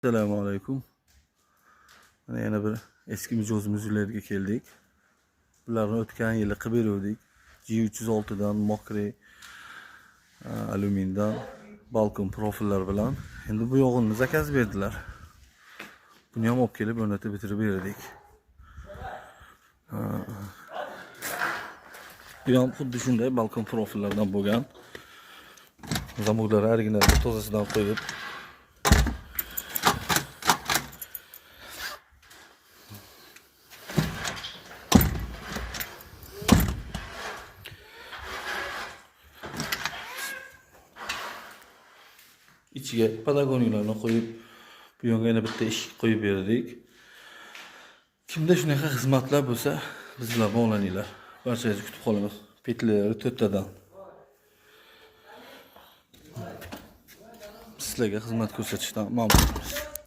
Assalomu alaykum. Mana yana bir eski mijozimiz uylariga keldik. Bularni o'tgan yili qilib berdik. G306 dan mokriy alyumindan balkon profillar bilan. Endi bu yog'ini zakaz berdilar. Buni ham olib kelib o'rnatib bitirib berdik. Bu ham xuddi shunday balkon profillardan bo'lgan. Zamoqlar original tozasidan qo'yib ichiga podagoniyalarni qo'yib, bu yo'nga yana bitta eshik qo'yib berdik. Kimda shunaqa xizmatlar bo'lsa, biz bilan bog'laninglar. Barchangizni kutib qolamiz. Petlari 4 tadan. Sizlarga xizmat ko'rsatishdan mamnunmiz.